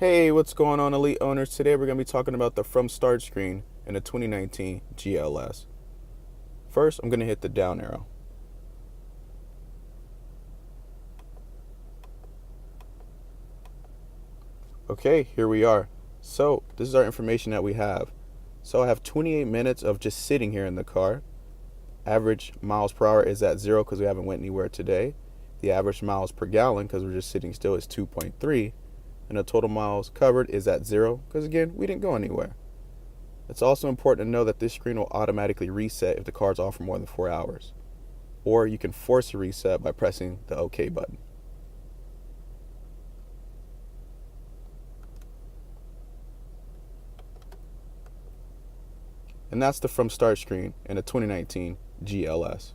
Hey, what's going on, Elite Owners? Today we're going to be talking about the From Start screen in the 2019 GLS. First, I'm going to hit the down arrow. Okay, here we are. So, this is our information that we have. So, I have 28 minutes of just sitting here in the car. Average miles per hour is at 0 because we haven't went anywhere today. The average miles per gallon, because we're just sitting still, is 2.3. And the total miles covered is at 0 because, again, we didn't go anywhere. It's also important to know that this screen will automatically reset if the car is off for more than 4 hours. Or you can force a reset by pressing the OK button. And that's the From Start screen in the 2019 GLS.